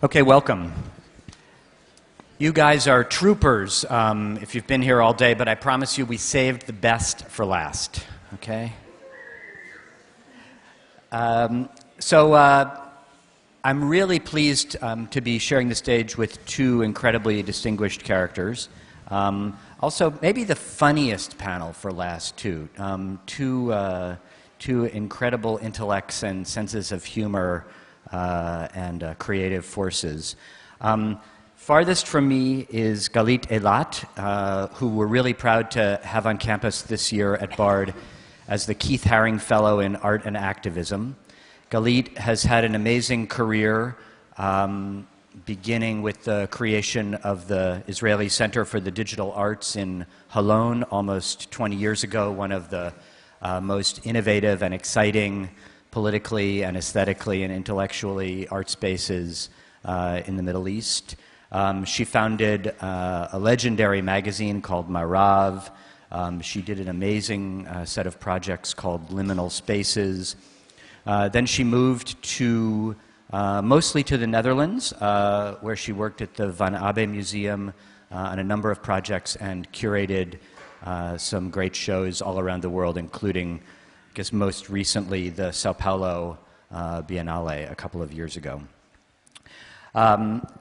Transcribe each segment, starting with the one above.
Okay, welcome. You guys are troopers if you've been here all day, but I promise you we saved the best for last, okay? So I'm really pleased to be sharing the stage with two incredibly distinguished characters. Also, maybe the funniest panel for last two. Two incredible intellects and senses of humor and creative forces. Farthest from me is Galit Eilat, who we're really proud to have on campus this year at Bard as the Keith Haring Fellow in Art and Activism. Galit has had an amazing career, beginning with the creation of the Israeli Center for the Digital Arts in Holon almost 20 years ago, one of the most innovative and exciting politically and aesthetically and intellectually art spaces in the Middle East. She founded a legendary magazine called Marav. She did an amazing set of projects called Liminal Spaces. Then she moved to mostly to the Netherlands, where she worked at the Van Abbe Museum on a number of projects and curated some great shows all around the world, including, I guess most recently, the Sao Paulo Biennale a couple of years ago.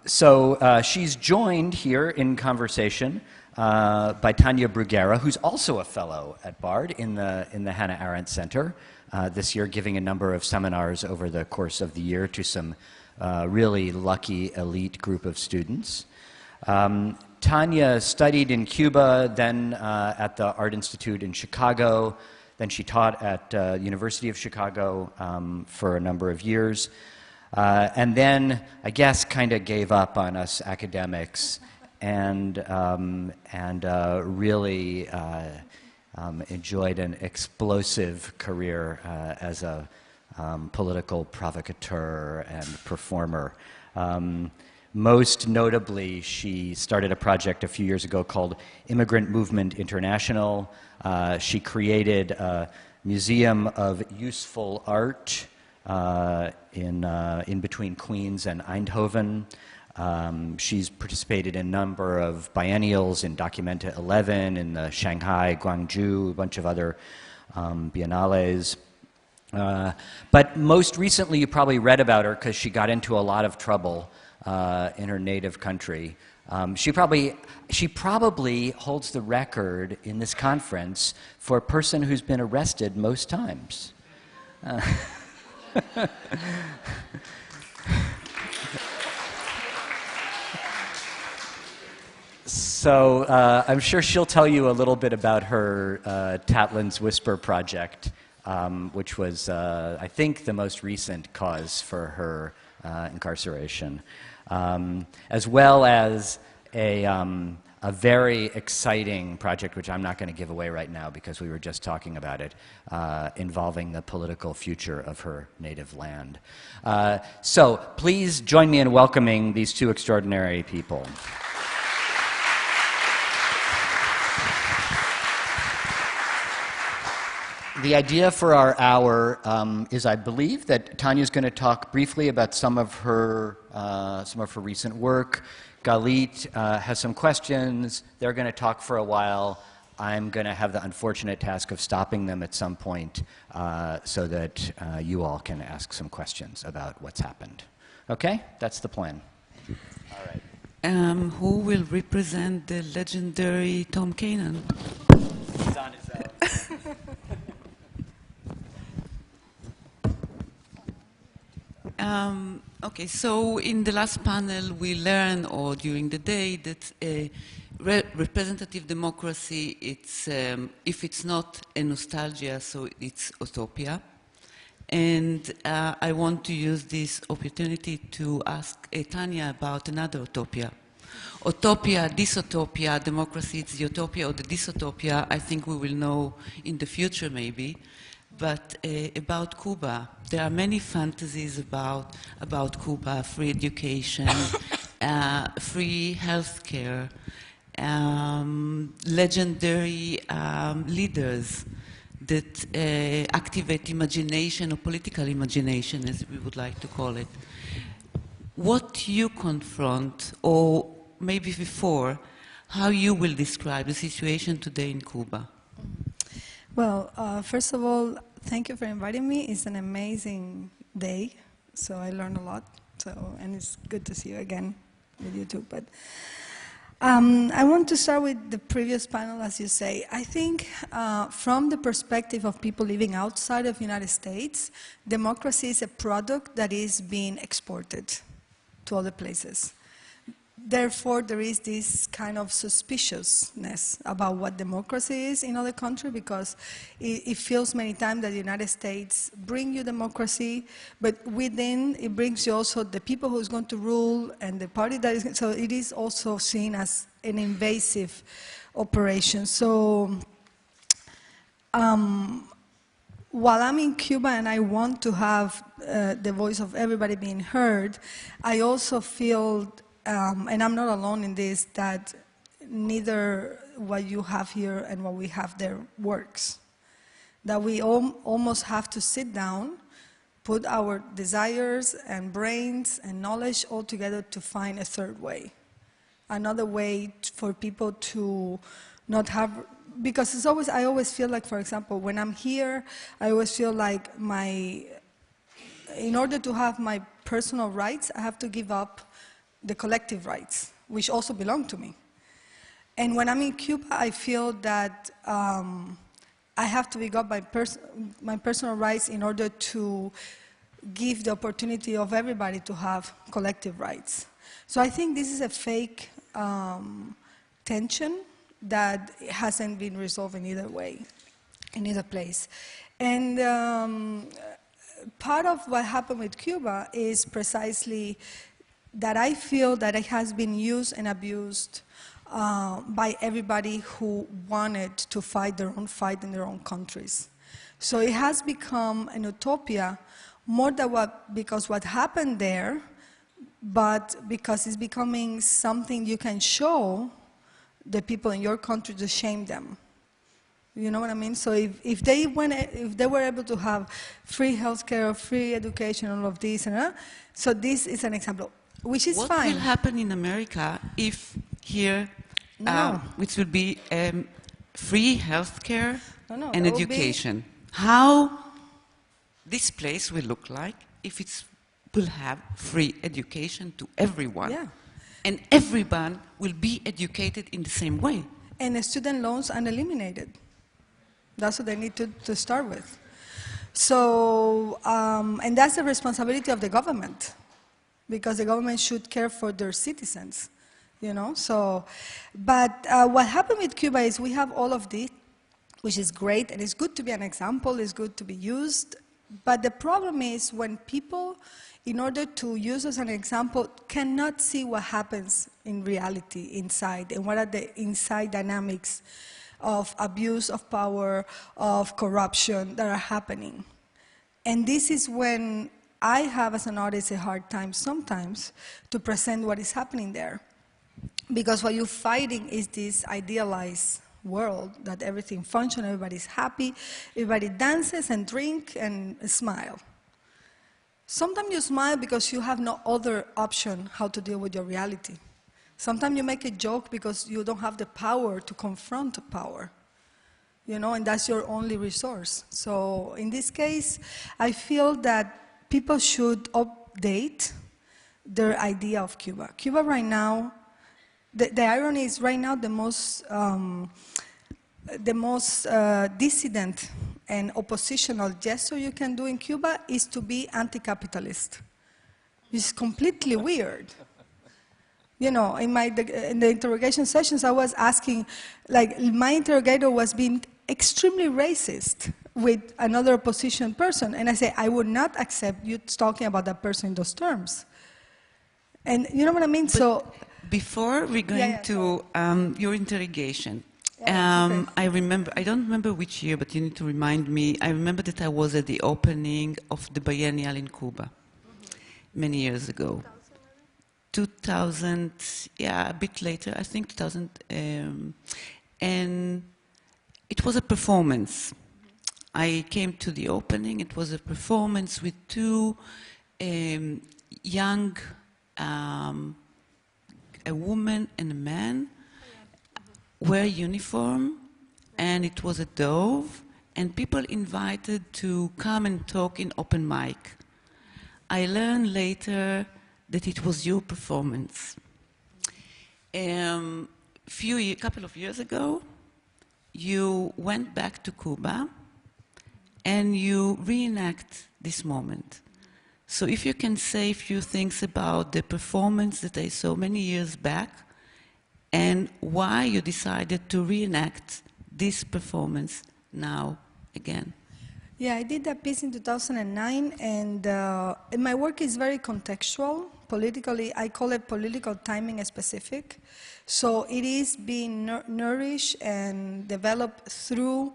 So she's joined here in conversation by Tania Bruguera, who's also a fellow at Bard in the Hannah Arendt Center this year, giving a number of seminars over the course of the year to some really lucky elite group of students. Tania studied in Cuba, then at the Art Institute in Chicago. Then she taught at the University of Chicago for a number of years. And then, I guess, kind of gave up on us academics and really enjoyed an explosive career as a political provocateur and performer. Most notably, she started a project a few years ago called Immigrant Movement International. She created a museum of useful art in between Queens and Eindhoven. She's participated in a number of biennials in Documenta 11, in the Shanghai, Guangzhou, a bunch of other biennales. But most recently, you probably read about her because she got into a lot of trouble in her native country. She probably holds the record in this conference for a person who's been arrested most times. So I'm sure she'll tell you a little bit about her TATTLING's Whisper project, which was, I think, the most recent cause for her incarceration, as well as a very exciting project, which I'm not going to give away right now because we were just talking about it, involving the political future of her native land. So please join me in welcoming these two extraordinary people. The idea for our hour is, I believe, that Tania's going to talk briefly about some of her recent work. Galit has some questions. They're going to talk for a while. I'm going to have the unfortunate task of stopping them at some point so that you all can ask some questions about what's happened. Okay? That's the plan. All right. Who will represent the legendary Tom Keenan? He's on his own. Okay, so in the last panel we learned, or during the day, that representative democracy, it's, if it's not a nostalgia, so it's utopia. And I want to use this opportunity to ask Tania about another utopia. Utopia, dystopia, democracy, it's the utopia or the dystopia, I think we will know in the future maybe. But about Cuba, there are many fantasies about Cuba: free education, free healthcare, legendary leaders that activate imagination or political imagination, as we would like to call it. what you confront, or maybe before, how you will describe the situation today in Cuba. Well, first of all, thank you for inviting me. It's an amazing day, so I learned a lot. And it's good to see you again with you too. But I want to start with the previous panel, as you say. I think from the perspective of people living outside of the United States, democracy is a product that is being exported to other places. Therefore, there is this kind of suspiciousness about what democracy is in other countries, because it feels many times that the United States bring you democracy, but within it brings you also the people who's going to rule and the party that is, so it is also seen as an invasive operation. So while I'm in Cuba and I want to have the voice of everybody being heard, I also feel and I'm not alone in this, that neither what you have here and what we have there works. That we almost have to sit down, put our desires and brains and knowledge all together to find a third way. Another way for people to not have, because it's always, I always feel like, for example, when I'm here, I always feel like in order to have my personal rights, I have to give up the collective rights, which also belong to me. And when I'm in Cuba, I feel that I have to give up my personal rights in order to give the opportunity of everybody to have collective rights. So I think this is a fake tension that hasn't been resolved in either way, in either place. And part of what happened with Cuba is precisely that I feel that it has been used and abused by everybody who wanted to fight their own fight in their own countries. So it has become an utopia more than because what happened there, but because it's becoming something you can show the people in your country to shame them. You know what I mean? So if they were able to have free healthcare, free education, all of this, so this is an example. Which is what fine. What will happen in America if here, which will be free healthcare and education? How this place will look like if it will have free education to everyone, and everyone will be educated in the same way. And the student loans are eliminated. That's what they need to start with. So, and that's the responsibility of the government, because the government should care for their citizens, you know. So, but what happened with Cuba is we have all of this, which is great, and it's good to be an example, it's good to be used. But the problem is when people, in order to use as an example, cannot see what happens in reality inside, and what are the inside dynamics of abuse of power, of corruption that are happening. And this is when I have, as an artist, a hard time sometimes to present what is happening there. Because what you're fighting is this idealized world that everything functions, everybody's happy, everybody dances and drinks and smile. Sometimes you smile because you have no other option how to deal with your reality. Sometimes you make a joke because you don't have the power to confront power, you know, and that's your only resource. So in this case, I feel that people should update their idea of Cuba. Cuba right now, the irony is right now the most dissident and oppositional gesture you can do in Cuba is to be anti-capitalist. It's completely weird. You know, in the interrogation sessions, I was asking, like, my interrogator was being extremely racist with another opposition person, and I say, I would not accept you talking about that person in those terms. And you know what I mean? But so before we're going to your interrogation, I remember, I don't remember which year, but you need to remind me. I remember that I was at the opening of the biennial in Cuba many years ago. 2000, yeah, a bit later, I think 2000, and it was a performance. I came to the opening, it was a performance with two young a woman and a man wear uniform, and it was a dove, and people invited to come and talk in open mic. I learned later that it was your performance. Couple of years ago, you went back to Cuba and you reenact this moment. So if you can say a few things about the performance that I saw many years back and why you decided to reenact this performance now again. Yeah, I did that piece in 2009, and my work is very contextual. Politically, I call it political timing specific. So it is being nourished and developed through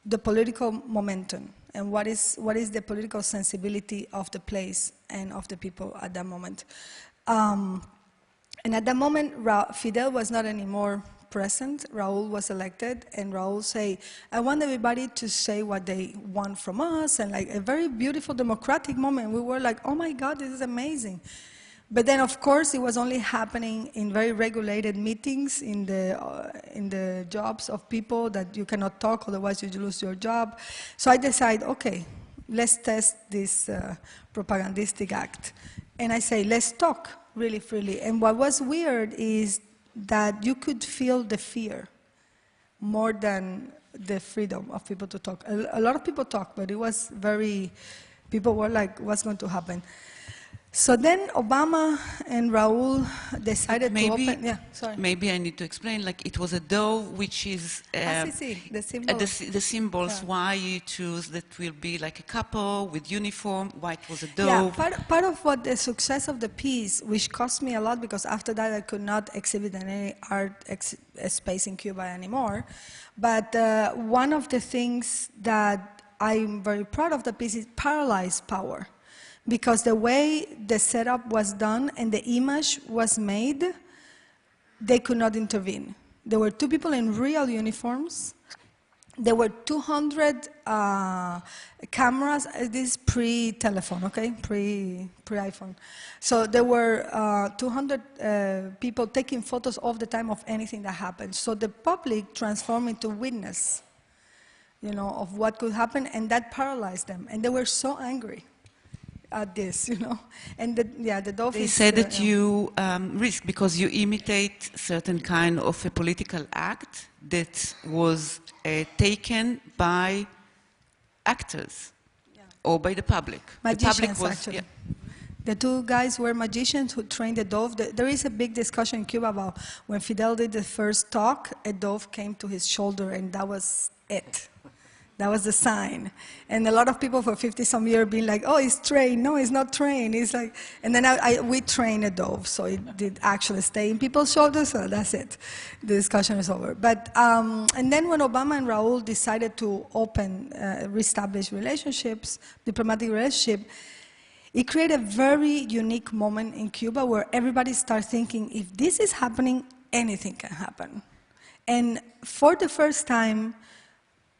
the political momentum and what is the political sensibility of the place and of the people at that moment. And at that moment, Fidel was not anymore present. Raúl was elected, and Raúl said, I want everybody to say what they want from us, and like a very beautiful democratic moment. We were like, oh my God, this is amazing. But then, of course, it was only happening in very regulated meetings in the jobs of people that you cannot talk, otherwise you lose your job. So I decided, okay, let's test this propagandistic act. And I say, let's talk really freely. And what was weird is that you could feel the fear more than the freedom of people to talk. A lot of people talk, but it was very, people were like, what's going to happen? So then Obama and Raúl decided to open, yeah, sorry. Maybe I need to explain, like it was a dove, which is the symbol. The symbols, yeah. Why you choose that will be like a couple with uniform, why it was a dove. Yeah, part of what the success of the piece, which cost me a lot because after that I could not exhibit in any art space in Cuba anymore, but one of the things that I'm very proud of the piece is paralyzed power. Because the way the setup was done and the image was made, they could not intervene. There were two people in real uniforms. There were 200 cameras. This is pre-telephone, okay? Pre-iPhone. So there were 200 people taking photos all the time of anything that happened. So the public transformed into witness, you know, of what could happen, and that paralyzed them. And they were so angry at this, you know, and the dove. They said that you risk because you imitate certain kind of a political act that was taken by actors, yeah, or by the public. Magicians, the public was, actually. Yeah. The two guys were magicians who trained the dove. There is a big discussion in Cuba about when Fidel did the first talk, a dove came to his shoulder, and that was it. That was the sign. And a lot of people for 50-some years being like, oh, it's trained. No, it's not trained. It's like, and then we trained a dove, so it did actually stay in people's shoulders, so that's it. The discussion is over. But, and then when Obama and Raúl decided to open, reestablish relationships, diplomatic relationship, it created a very unique moment in Cuba where everybody starts thinking, if this is happening, anything can happen. And for the first time,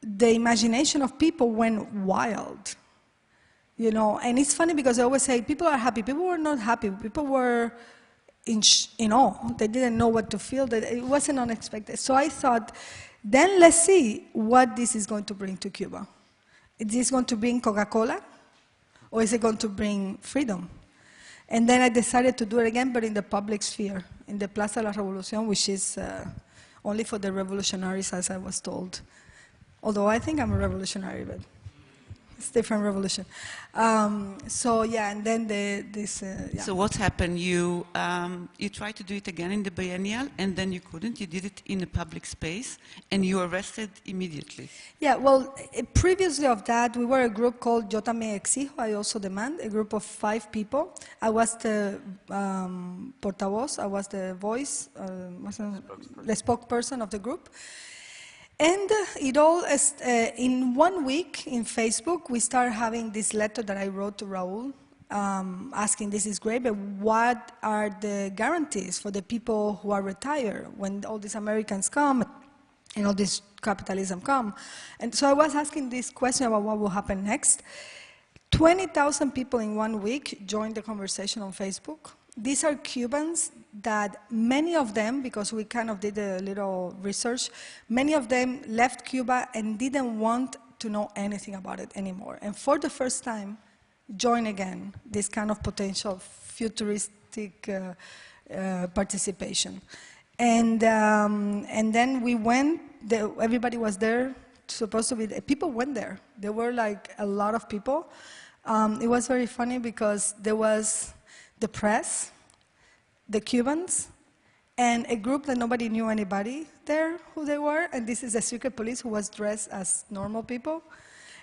the imagination of people went wild, you know. And it's funny because I always say people are happy. People were not happy. People were in awe. They didn't know what to feel. It wasn't unexpected. So I thought, then let's see what this is going to bring to Cuba. Is this going to bring Coca-Cola, or is it going to bring freedom? And then I decided to do it again, but in the public sphere, in the Plaza de la Revolución, which is only for the revolutionaries, as I was told. Although I think I'm a revolutionary, but it's a different revolution. So yeah, and then yeah. So what happened? You tried to do it again in the biennial, and then you couldn't. You did it in a public space, and you were arrested immediately. Yeah, well, previously of that, we were a group called Yo También Exijo, I Also Demand, a group of 5 people. I was the portavoz, I was the voice, the spokesperson of the group. And it all, in 1 week in Facebook, we started having this letter that I wrote to Raúl, asking, this is great, but what are the guarantees for the people who are retired when all these Americans come and all this capitalism come? And so I was asking this question about what will happen next. 20,000 people in 1 week joined the conversation on Facebook. These are Cubans that many of them, because we kind of did a little research, many of them left Cuba and didn't want to know anything about it anymore. And for the first time, join again this kind of potential futuristic participation. And then we went, everybody was there, supposed to be, people went there. There were like a lot of people. It was very funny because there was the press, the Cubans, and a group that nobody knew anybody there who they were, and this is the secret police who was dressed as normal people.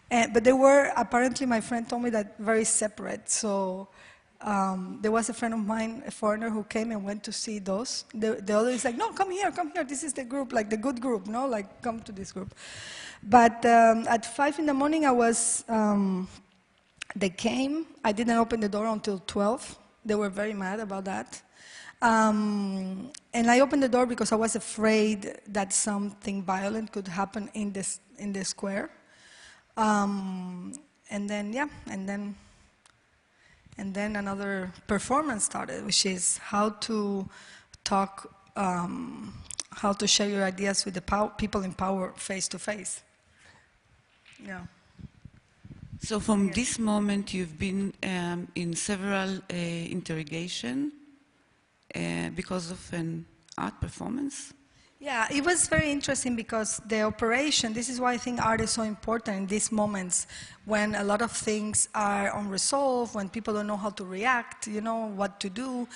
But they were, apparently my friend told me that very separate. So there was a friend of mine, a foreigner, who came and went to see those. The other is like, no, come here, this is the group, like the good group, no, like come to this group. But at 5 in the morning I was, they came, I didn't open the door until 12. They were very mad about that. And I opened the door because I was afraid that something violent could happen in the square. And then another performance started, which is how to talk, how to share your ideas with the people in power face to face. Yeah. So from this moment, you've been in several interrogation because of an art performance? Yeah, it was very interesting because the operation, this is why I think art is so important in these moments when a lot of things are unresolved, when people don't know how to react, you know, what to do.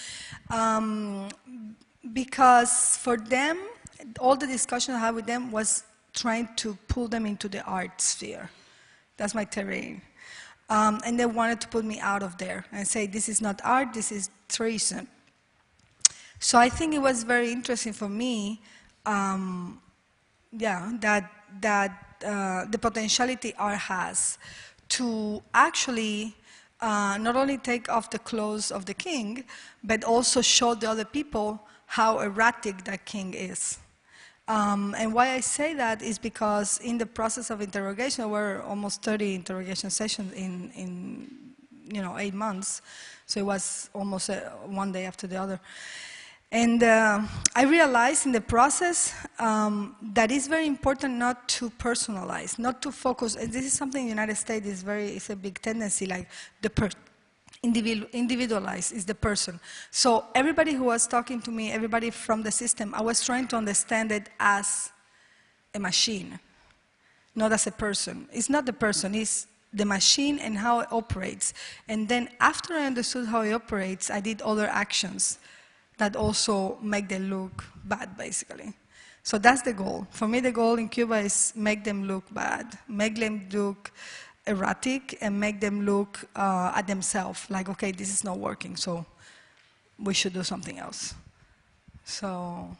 Because for them, all the discussion I had with them was trying to pull them into the art sphere. That's my terrain. And they wanted to put me out of there and say, this is not art, this is treason. So I think it was very interesting for me, that the potentiality art has to actually not only take off the clothes of the king, but also show the other people how erratic that king is. And why I say that is because in the process of interrogation, there were almost 30 interrogation sessions in 8 months. So it was almost one day after the other. And I realized in the process that it's very important not to personalize, not to focus. And this is something in the United States it's a big tendency, like individualize is the person. So everybody who was talking to me, everybody from the system, I was trying to understand it as a machine, not as a person. It's not the person, it's the machine and how it operates. And then after I understood how it operates, I did other actions that also make them look bad, basically. So that's the goal. For me, the goal in Cuba is make them look bad, make them look erratic, and make them look at themselves, like, okay, this is not working, so we should do something else. So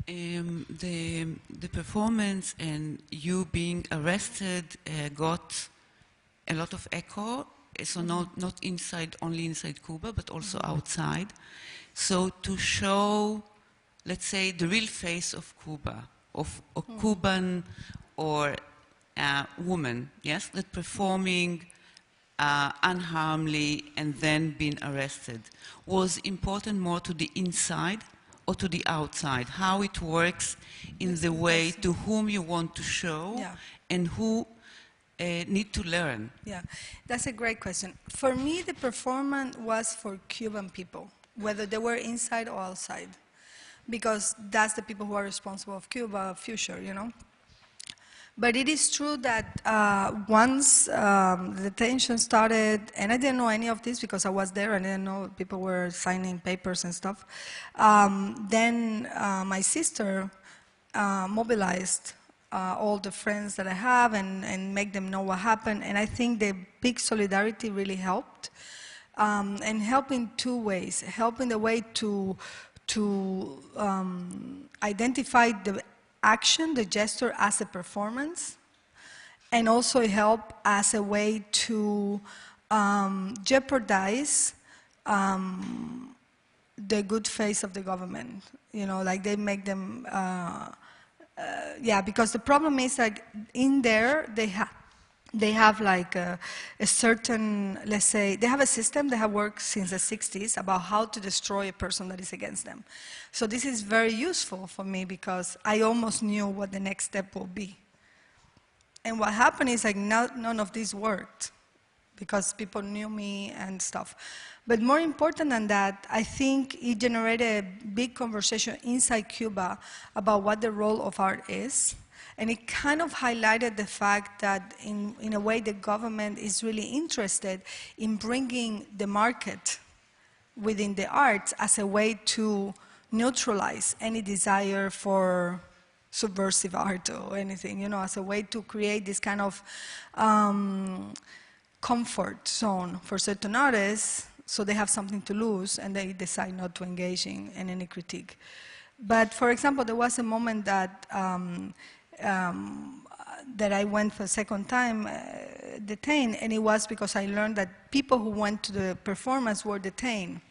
the performance and you being arrested got a lot of echo, so not only inside Cuba, but also outside. So to show, let's say, the real face of Cuba, of a Cuban or woman, yes, that performing unharmly and then being arrested, was important more to the inside or to the outside? How it works in the way to whom you want to show and who need to learn? Yeah, that's a great question. For me, the performance was for Cuban people, whether they were inside or outside, because that's the people who are responsible of Cuba future, you know. But it is true that once the tension started, and I didn't know any of this because I was there, I didn't know people were signing papers and stuff, then my sister mobilized all the friends that I have and make them know what happened. And I think the big solidarity really helped. And help in two ways. Help in the way to identify the action, the gesture as a performance, and also help as a way to jeopardize the good face of the government. You know, like they make them, yeah, because the problem is like in there they they have like a certain, let's say, they have a system that have worked since the 60s about how to destroy a person that is against them. So this is very useful for me because I almost knew what the next step will be. And what happened is like none of this worked because people knew me and stuff. But more important than that, I think it generated a big conversation inside Cuba about what the role of art is. And it kind of highlighted the fact that in a way the government is really interested in bringing the market within the arts as a way to neutralize any desire for subversive art or anything, you know, as a way to create this kind of comfort zone for certain artists so they have something to lose and they decide not to engage in any critique. But for example, there was a moment that that I went for a second time detained, and it was because I learned that people who went to the performance were detained.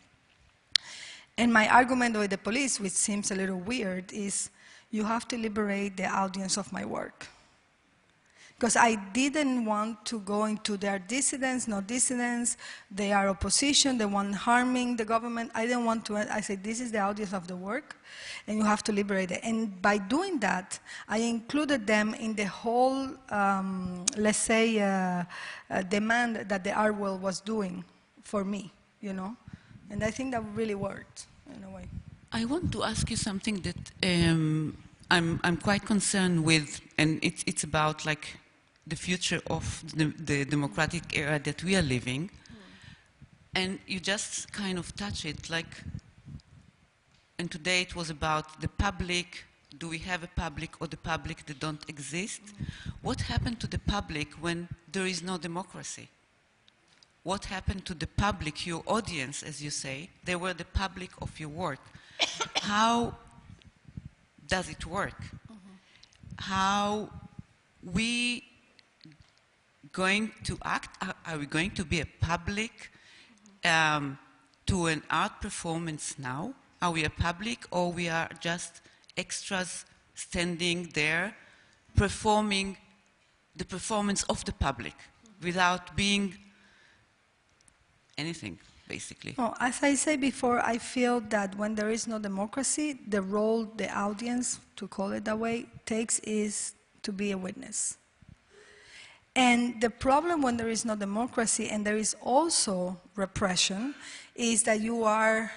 And my argument with the police, which seems a little weird, is you have to liberate the audience of my work. Because I didn't want to go into their dissidents, no dissidents, they are opposition, they want harming the government. I didn't want to, I said, this is the audience of the work, and you have to liberate it. And by doing that, I included them in the whole, let's say, demand that the art world was doing for me, you know? And I think that really worked, in a way. I want to ask you something that I'm quite concerned with, and it's about like the future of the democratic era that we are living. And you just kind of touch it, like, and today it was about the public. Do we have a public or the public that don't exist? What happened to the public when there is no democracy? What happened to the public, your audience, as you say? They were the public of your work. How does it work? How we going to act? Are we going to be a public to an art performance now? Are we a public, or we are just extras standing there performing the performance of the public without being anything, basically? Oh, as I said before, I feel that when there is no democracy, the role the audience, to call it that way, takes is to be a witness. And the problem when there is no democracy and there is also repression is that you are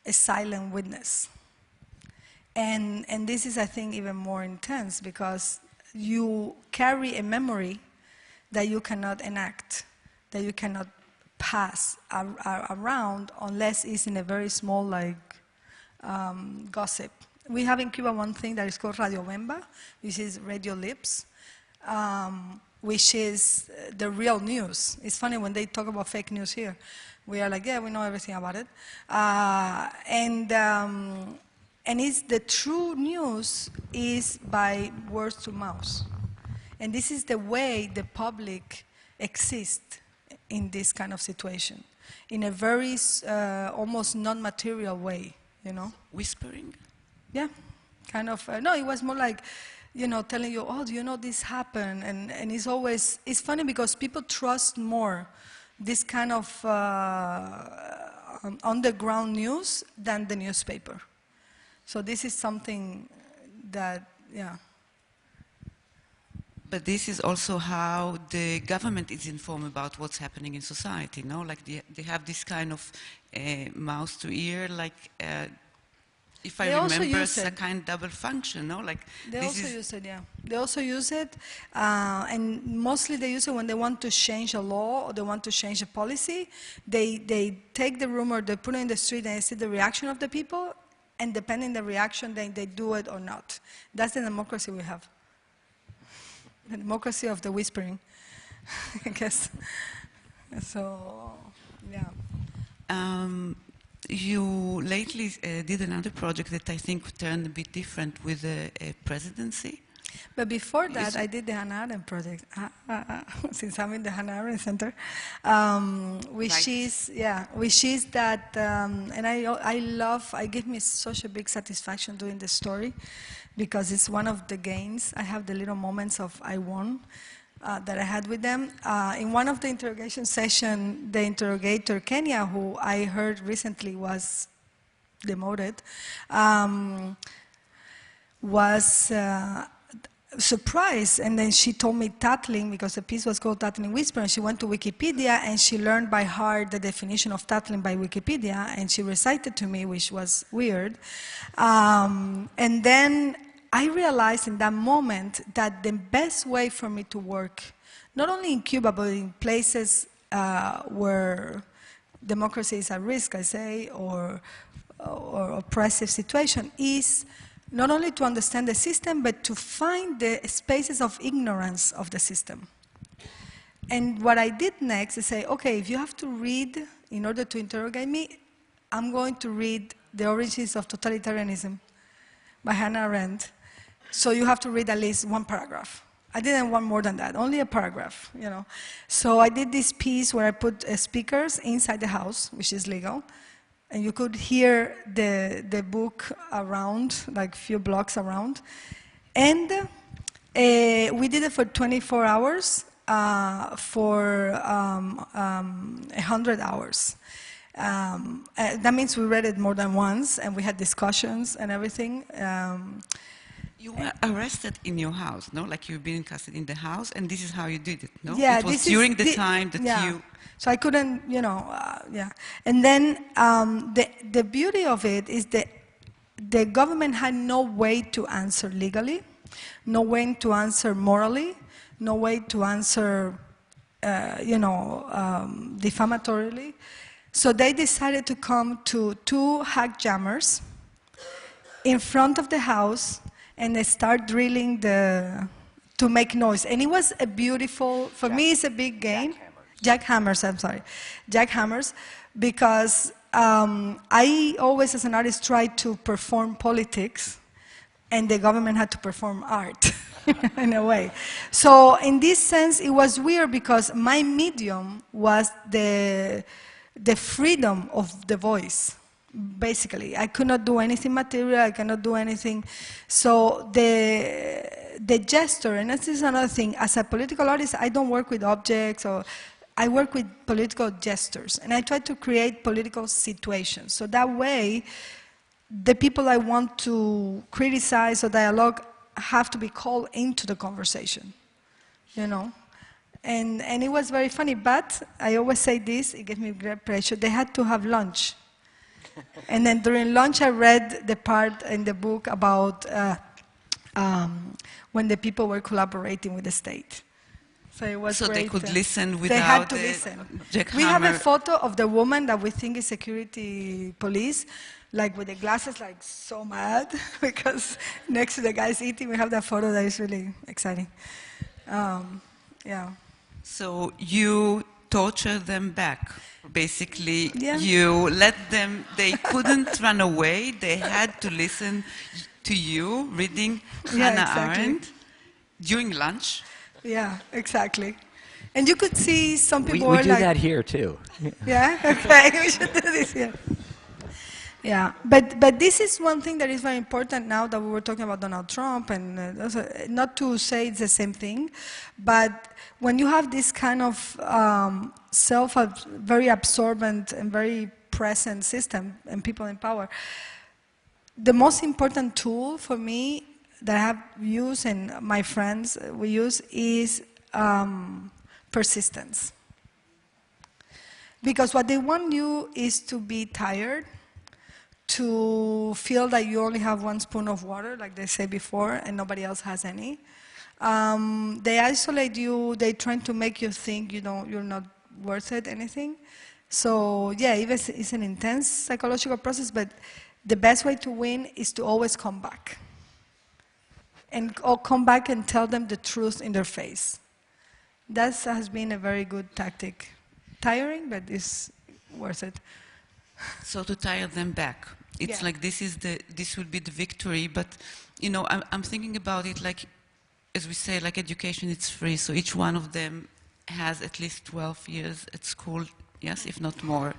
a silent witness. And this is, I think, even more intense because you carry a memory that you cannot enact, that you cannot pass around unless it's in a very small, like, gossip. We have in Cuba one thing that is called Radio Bemba, which is radio lips, which is the real news. It's funny when they talk about fake news here. We are like, yeah, we know everything about it. And it's the true news is by word to mouth. And this is the way the public exists in this kind of situation, in a very almost non-material way, you know? Whispering? Yeah, kind of. No, it was more like, you know, telling you, oh, do you know this happened? And it's always, it's funny because people trust more this kind of underground news than the newspaper. So this is something that, yeah. But this is also how the government is informed about what's happening in society, no? Like they have this kind of mouth to ear, like if I remember, it's a kind of double function, no? Like they also use it, yeah. They also use it, and mostly they use it when they want to change a law or they want to change a policy. They take the rumor, they put it in the street, and they see the reaction of the people, and depending on the reaction, they do it or not. That's the democracy we have. The democracy of the whispering, I guess. So, yeah. You lately did another project that I think turned a bit different with the Residency. But before that, I did the Hannah Arendt project, since I'm in the Hannah Arendt Center, which is that, and I give me such a big satisfaction doing the story, because it's one of the gains. I have the little moments of I won, that I had with them. In one of the interrogation sessions, the interrogator, Kenya, who I heard recently was demoted, was surprised, and then she told me tattling, because the piece was called Tattling Whisper, and she went to Wikipedia and she learned by heart the definition of tattling by Wikipedia, and she recited to me, which was weird. And then I realized in that moment that the best way for me to work, not only in Cuba, but in places where democracy is at risk, I say, or oppressive situation, is not only to understand the system, but to find the spaces of ignorance of the system. And what I did next is say, okay, if you have to read in order to interrogate me, I'm going to read The Origins of Totalitarianism by Hannah Arendt. So you have to read at least one paragraph. I didn't want more than that, only a paragraph, you know. So I did this piece where I put speakers inside the house, which is legal, and you could hear the book around, like a few blocks around. And we did it for 24 hours, for 100 hours. That means we read it more than once, and we had discussions and everything. You were arrested in your house, no? Like you've been in custody in the house, and this is how you did it, no? Yeah, it was during the time that you... So I couldn't, you know, yeah. And then the beauty of it is that the government had no way to answer legally, no way to answer morally, no way to answer, defamatorily. So they decided to come to 2 hack jammers in front of the house, and they start drilling to make noise. And it was a beautiful, for me it's a big game. Jackhammers, I'm sorry. Jackhammers, because I always, as an artist, try to perform politics, and the government had to perform art, in a way. So in this sense, it was weird because my medium was the freedom of the voice. Basically, I could not do anything material, I cannot do anything. So the gesture, and this is another thing, as a political artist, I don't work with objects, or I work with political gestures, and I try to create political situations. So that way, the people I want to criticize or dialogue have to be called into the conversation, you know? And it was very funny, but I always say this, it gave me great pressure, they had to have lunch. And then during lunch, I read the part in the book about when the people were collaborating with the state. So it was great. They could listen without... They had to listen. Jackhammer. We have a photo of the woman that we think is security police, like with the glasses, like so mad, because next to the guys eating, we have that photo that is really exciting. Yeah. So you torture them back. Basically, Yeah. you let them, they couldn't run away, they had to listen to you reading Hannah exactly. Arendt during lunch. Yeah, exactly. And you could see some We people were do like... that here, too. Yeah, okay, we should do this here. Yeah, but this is one thing that is very important now that we were talking about Donald Trump, and not to say it's the same thing, but when you have this kind of very absorbent and very present system and people in power, the most important tool for me that I have used and my friends we use is persistence. Because what they want you is to be tired, to feel that you only have 1 spoon of water, like they say before, and nobody else has any. They isolate you, they try to make you think you're not worth it, anything. So yeah, it's an intense psychological process, but the best way to win is to always come back. And come back and tell them the truth in their face. That has been a very good tactic. Tiring, but it's worth it. So to tire them back. It's like this would be the victory, but I'm thinking about it like, as we say, like education, it's free, so each one of them has at least 12 years at school, yes, if not more.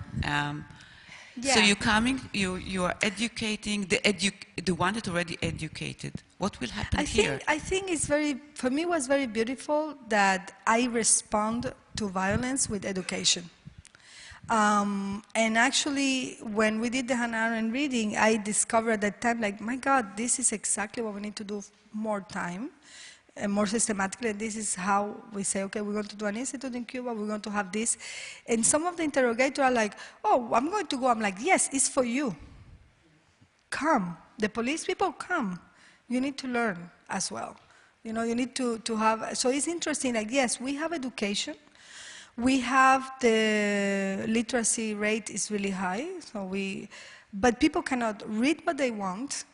Yeah. So you're coming, you are educating the one that already educated. What will happen here? I think it's very, for me it was very beautiful that I respond to violence with education. And actually, when we did the Hannah Arendt reading, I discovered at that time, like, my God, this is exactly what we need to do more time, and more systematically. And this is how we say, okay, we're going to do an institute in Cuba, we're going to have this. And some of the interrogators are like, oh, I'm going to go. I'm like, yes, it's for you. Come. The police people, come. You need to learn as well. You know, you need to have, so it's interesting, like, yes, we have education. We have the literacy rate is really high, but people cannot read what they want,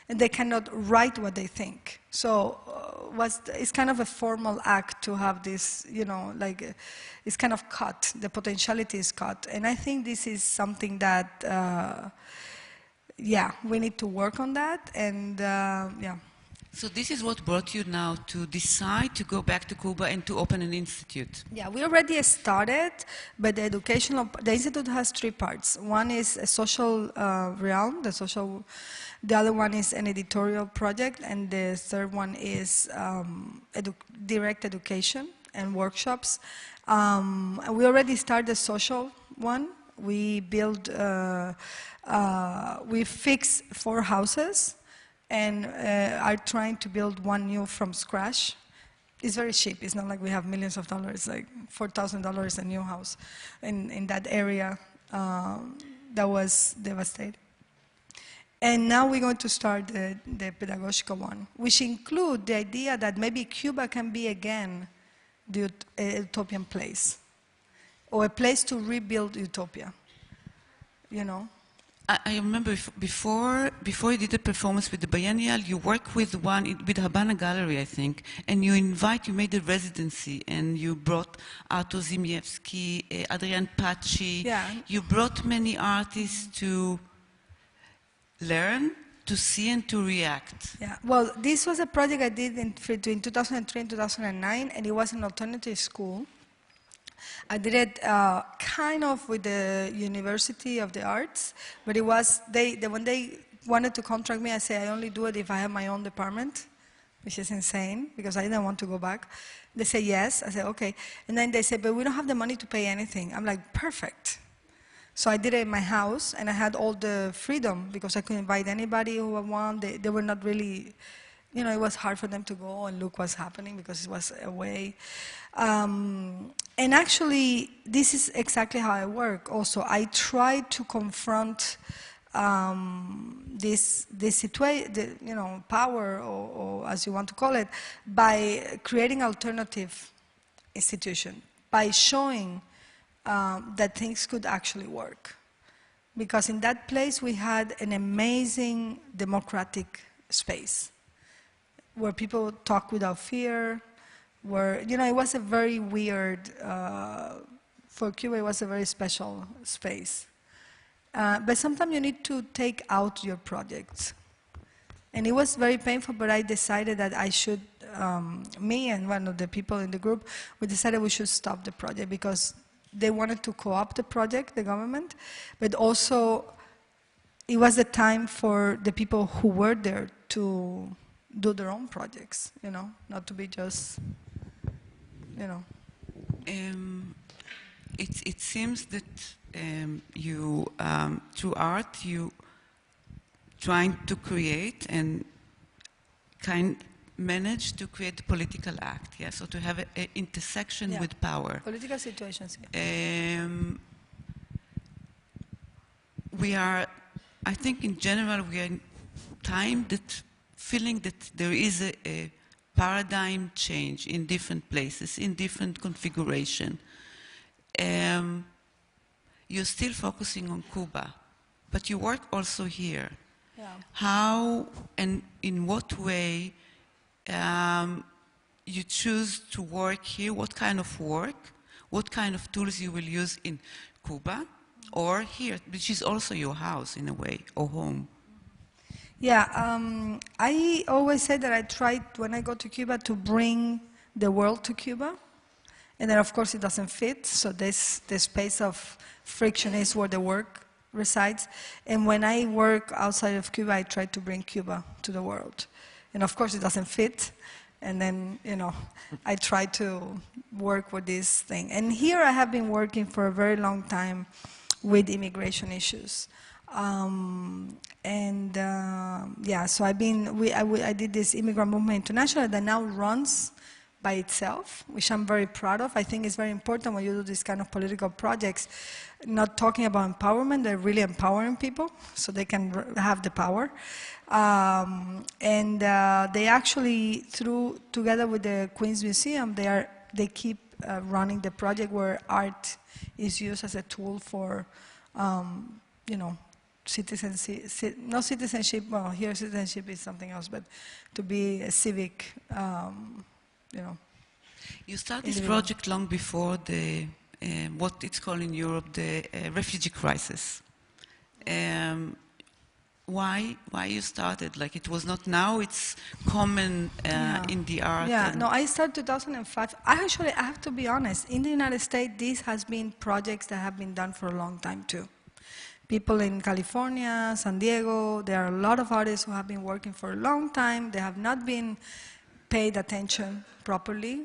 and they cannot write what they think. So it's kind of a formal act to have this, you know, like it's kind of cut, the potentiality is cut. And I think this is something that, yeah, we need to work on that, and yeah. So this is what brought you now to decide to go back to Cuba and to open an institute. Yeah, we already started, but the institute has three parts. One is a social realm, the other one is an editorial project, and the third one is direct education and workshops. And we already started the social one. We built, we fixed 4 houses, and are trying to build one new from scratch. It's very cheap. It's not like we have millions of dollars, like $4,000 a new house in that area that was devastated. And now we're going to start the pedagogical one, which include the idea that maybe Cuba can be again the utopian place, or a place to rebuild utopia, you know? I remember before you did a performance with the Biennial, you worked with Habana Gallery, I think, and you made a residency, and you brought Artur Zimiewski, Adrian Paci. Yeah. You brought many artists to learn, to see, and to react. Yeah. Well, this was a project I did between 2003 and 2009, and it was an alternative school. I did it kind of with the University of the Arts, but it was, when they wanted to contract me, I said, I only do it if I have my own department, which is insane, because I didn't want to go back. They say yes. I said, okay. And then they said, but we don't have the money to pay anything. I'm like, perfect. So I did it in my house, and I had all the freedom, because I could invite anybody who I want. They were not really, you know, it was hard for them to go and look what's happening, because it was away. And actually, this is exactly how I work also. I try to confront this situation, you know, power, or as you want to call it, by creating alternative institution, by showing that things could actually work. Because in that place we had an amazing democratic space where people talk without fear, where, you know, it was a very weird, for Cuba it was a very special space. But sometimes you need to take out your projects. And it was very painful, but I decided that I should, me and one of the people in the group, we decided we should stop the project, because they wanted to co-opt the project, the government, but also it was the time for the people who were there to do their own projects, you know, not to be just, you know. It seems that you, through art, you trying to create and manage to create a political act, yeah? So to have an intersection with power. Political situations. We are, I think in general, we are in time that feeling that there is a paradigm change in different places, in different configuration. You're still focusing on Cuba, but you work also here. Yeah. How and in what way you choose to work here? What kind of work? What kind of tools you will use in Cuba or here, which is also your house in a way, or home? Yeah, I always say that I try, when I go to Cuba, to bring the world to Cuba. And then, of course, it doesn't fit, so the space of friction is where the work resides. And when I work outside of Cuba, I try to bring Cuba to the world. And of course, it doesn't fit. And then, you know, I try to work with this thing. And here I have been working for a very long time with immigration issues. Yeah, so I did this Immigrant Movement International that now runs by itself, which I'm very proud of. I think it's very important when you do this kind of political projects, not talking about empowerment, they're really empowering people so they can have the power. They actually, together with the Queen's Museum, they keep running the project where art is used as a tool for, you know, citizenship, not citizenship, well, here citizenship is something else, but to be a civic, you know. You started this project long before the, what it's called in Europe, the refugee crisis. Why you started? Like, it was not now, it's common in the art. Yeah, no, I started 2005. I have to be honest, in the United States, this has been projects that have been done for a long time too. People in California, San Diego, there are a lot of artists who have been working for a long time. They have not been paid attention properly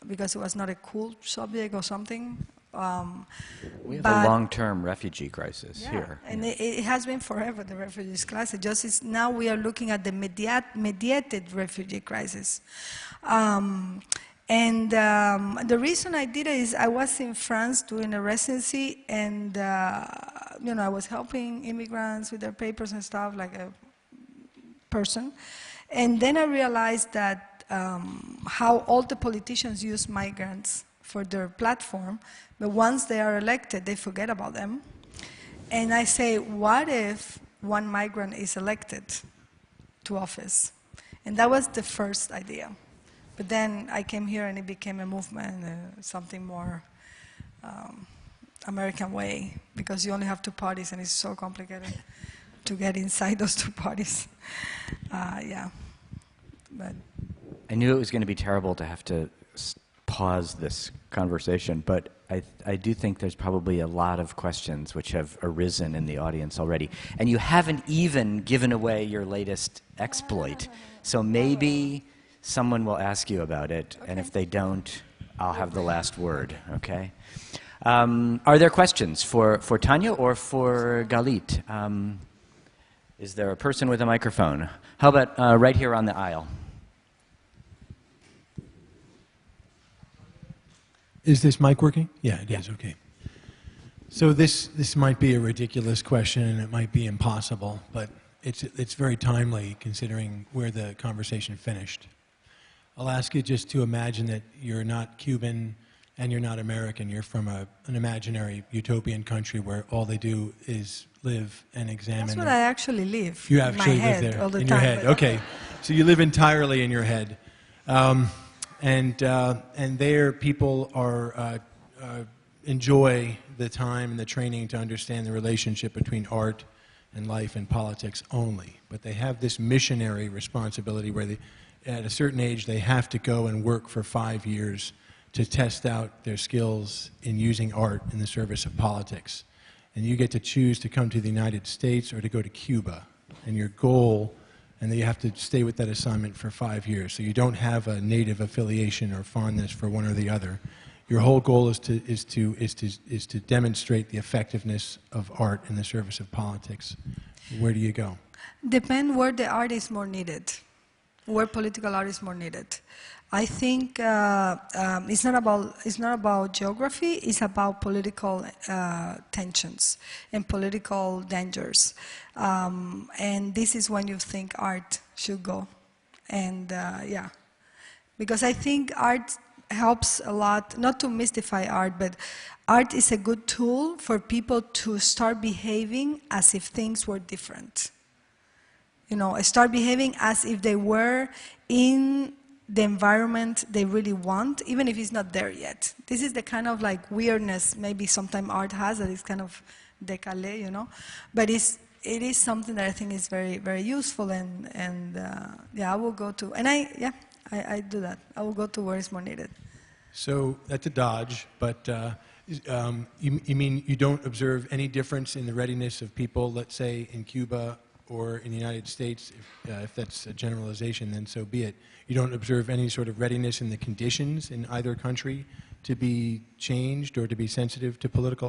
because it was not a cool subject or something. We have a long-term refugee crisis here. And it has been forever, the refugee crisis. Just now we are looking at the mediated refugee crisis. The reason I did it is I was in France doing a residency, and you know, I was helping immigrants with their papers and stuff, like a person. And then I realized that how all the politicians use migrants for their platform, but once they are elected, they forget about them. And I say, what if one migrant is elected to office? And that was the first idea. But then I came here and it became a movement, something more American way, because you only have two parties and it's so complicated to get inside those two parties. Yeah. But I knew it was going to be terrible to have to pause this conversation, but I do think there's probably a lot of questions which have arisen in the audience already. And you haven't even given away your latest exploit. So maybe someone will ask you about it, and if they don't, I'll have the last word, okay? Are there questions for Tania or for Galit? Is there a person with a microphone? How about right here on the aisle? Is this mic working? Yeah, it is, okay. So this might be a ridiculous question, and it might be impossible, but it's very timely considering where the conversation finished. I'll ask you just to imagine that you're not Cuban and you're not American. You're from an imaginary utopian country where all they do is live and examine. that's what I actually live. You actually live there all the in time, your head. Okay, so you live entirely in your head, and there people are enjoy the time and the training to understand the relationship between art and life and politics only. But they have this missionary responsibility where they, at a certain age, they have to go and work for 5 years to test out their skills in using art in the service of politics. And you get to choose to come to the United States or to go to Cuba. And your goal, and then you have to stay with that assignment for 5 years. So you don't have a native affiliation or fondness for one or the other. Your whole goal is to demonstrate the effectiveness of art in the service of politics. Where do you go? Depend where the art is more needed, where political art is more needed. I think it's not about geography. It's about political tensions and political dangers, and this is when you think art should go. And yeah, because I think art helps a lot, not to mystify art, but art is a good tool for people to start behaving as if things were different. You know, start behaving as if they were in the environment they really want, even if it's not there yet. This is the kind of like weirdness maybe sometimes art has, that is kind of décalé, you know. But it is something that I think is very, very useful, and yeah, I will go to, and I do that. I will go to where it's more needed. So that's a dodge, but You mean you don't observe any difference in the readiness of people, let's say, in Cuba or in the United States? If that's a generalization, then so be it. You don't observe any sort of readiness in the conditions in either country to be changed or to be sensitive to political